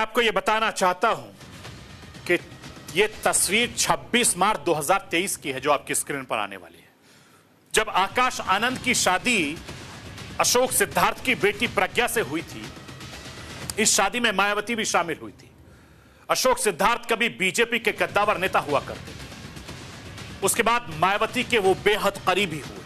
आपको यह बताना चाहता हूं कि यह तस्वीर 26 मार्च 2023 की है जो आपकी स्क्रीन पर आने वाली है, जब आकाश आनंद की शादी अशोक सिद्धार्थ की बेटी प्रज्ञा से हुई थी। इस शादी में मायावती भी शामिल हुई थी। अशोक सिद्धार्थ कभी बीजेपी के कद्दावर नेता हुआ करते थे। उसके बाद मायावती के वो बेहद करीबी हुए।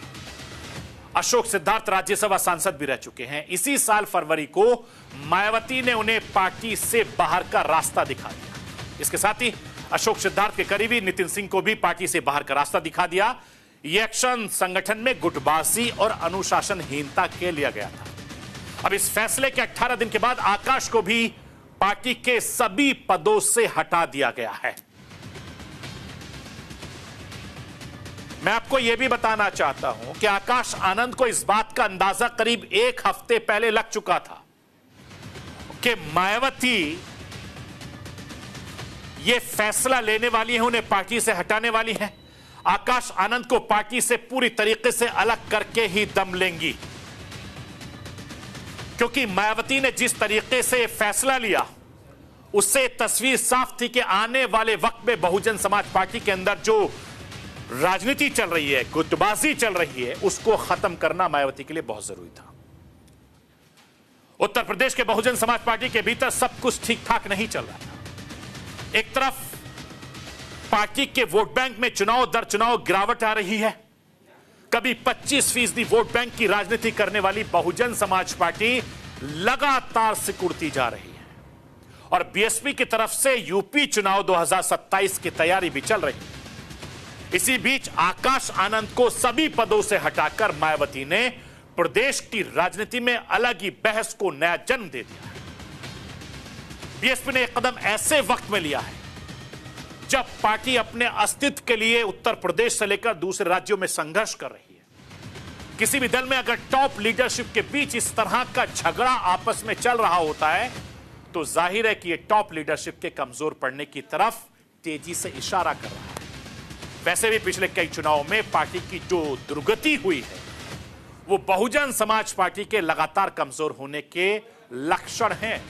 अशोक सिद्धार्थ राज्यसभा सांसद भी रह चुके हैं। इसी साल फरवरी को मायावती ने उन्हें पार्टी से बाहर का रास्ता दिखा दिया। इसके साथ ही अशोक सिद्धार्थ के करीबी नितिन सिंह को भी पार्टी से बाहर का रास्ता दिखा दिया। यह एक्शन संगठन में गुटबाजी और अनुशासनहीनता के लिया गया था। अब इस फैसले के 18 दिन के बाद आकाश को भी पार्टी के सभी पदों से हटा दिया गया है। मैं आपको यह भी बताना चाहता हूं कि आकाश आनंद को इस बात का अंदाजा करीब एक हफ्ते पहले लग चुका था कि मायावती यह फैसला लेने वाली है, उन्हें पार्टी से हटाने वाली है। आकाश आनंद को पार्टी से पूरी तरीके से अलग करके ही दम लेंगी, क्योंकि मायावती ने जिस तरीके से फैसला लिया उससे तस्वीर साफ थी कि आने वाले वक्त में बहुजन समाज पार्टी के अंदर जो राजनीति चल रही है, गुटबाजी चल रही है, उसको खत्म करना मायावती के लिए बहुत जरूरी था। उत्तर प्रदेश के बहुजन समाज पार्टी के भीतर सब कुछ ठीक ठाक नहीं चल रहा था। एक तरफ पार्टी के वोट बैंक में चुनाव दर चुनाव गिरावट आ रही है। कभी 25% वोट बैंक की राजनीति करने वाली बहुजन समाज पार्टी लगातार सिकुड़ती जा रही है और बीएसपी की तरफ से यूपी चुनाव 2027 की तैयारी भी चल रही है। इसी बीच आकाश आनंद को सभी पदों से हटाकर मायावती ने प्रदेश की राजनीति में अलग ही बहस को नया जन्म दे दिया है। बीएसपी ने यह कदम ऐसे वक्त में लिया है जब पार्टी अपने अस्तित्व के लिए उत्तर प्रदेश से लेकर दूसरे राज्यों में संघर्ष कर रही है। किसी भी दल में अगर टॉप लीडरशिप के बीच इस तरह का झगड़ा आपस में चल रहा होता है तो जाहिर है कि यह टॉप लीडरशिप के कमजोर पड़ने की तरफ तेजी से इशारा कर रहा है। वैसे भी पिछले कई चुनावों में पार्टी की जो दुर्गति हुई है वो बहुजन समाज पार्टी के लगातार कमजोर होने के लक्षण हैं।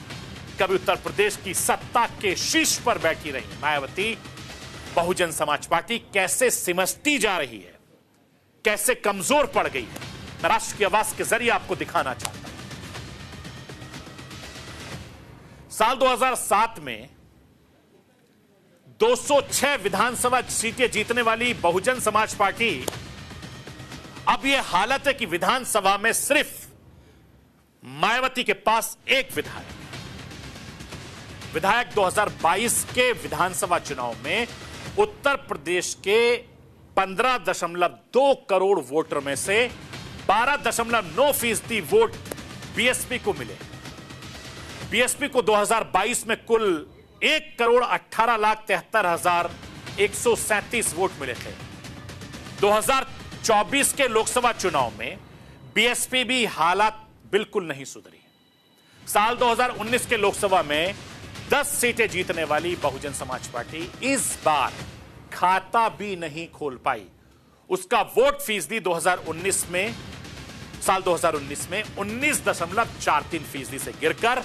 कभी उत्तर प्रदेश की सत्ता के शीर्ष पर बैठी रही मायावती बहुजन समाज पार्टी कैसे सिमटती जा रही है, कैसे कमजोर पड़ गई है, मैं राष्ट्र की आवाज के जरिए आपको दिखाना चाहता हूं। साल 2007 में 206 विधानसभा सीटें जीतने वाली बहुजन समाज पार्टी अब यह हालत है कि विधानसभा में सिर्फ मायावती के पास एक विधायक 2022 के विधानसभा चुनाव में उत्तर प्रदेश के 15.2 करोड़ वोटर में से 12.9% वोट बीएसपी को मिले। बीएसपी को 2022 में कुल 1,18,73,137 वोट मिले थे। 2024 के लोकसभा चुनाव में बीएसपी भी हालात बिल्कुल नहीं सुधरी। साल 2019 के लोकसभा में 10 सीटें जीतने वाली बहुजन समाज पार्टी इस बार खाता भी नहीं खोल पाई। उसका वोट फीसदी 2019 में 19.43% से गिरकर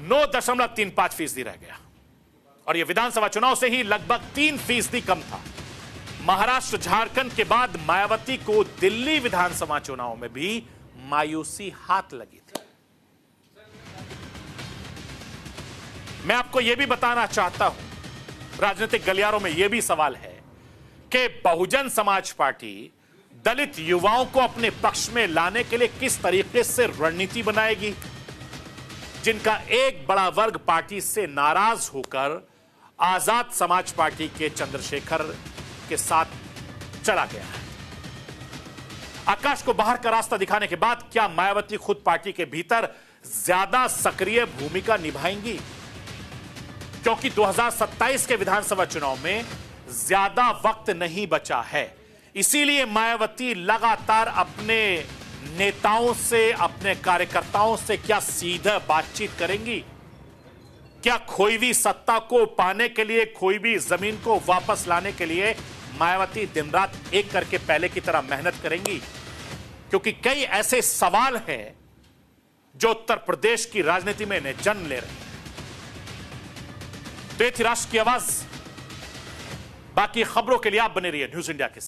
9.35% रह गया और यह विधानसभा चुनाव से ही लगभग 3% कम था। महाराष्ट्र झारखंड के बाद मायावती को दिल्ली विधानसभा चुनाव में भी मायूसी हाथ लगी थी। मैं आपको यह भी बताना चाहता हूं, राजनीतिक गलियारों में यह भी सवाल है कि बहुजन समाज पार्टी दलित युवाओं को अपने पक्ष में लाने के लिए किस तरीके से रणनीति बनाएगी, जिनका एक बड़ा वर्ग पार्टी से नाराज होकर आजाद समाज पार्टी के चंद्रशेखर के साथ चला गया है। आकाश को बाहर का रास्ता दिखाने के बाद क्या मायावती खुद पार्टी के भीतर ज्यादा सक्रिय भूमिका निभाएंगी, क्योंकि 2027 के विधानसभा चुनाव में ज्यादा वक्त नहीं बचा है। इसीलिए मायावती लगातार अपने नेताओं से, अपने कार्यकर्ताओं से क्या सीधा बातचीत करेंगी, क्या खोई हुई सत्ता को पाने के लिए, खोई हुई जमीन को वापस लाने के लिए मायावती दिन रात एक करके पहले की तरह मेहनत करेंगी, क्योंकि कई ऐसे सवाल हैं जो उत्तर प्रदेश की राजनीति में जन्म ले रहे हैं। तो ये थी राष्ट्र की आवाज। बाकी खबरों के लिए आप बने रहिए न्यूज इंडिया के साथ।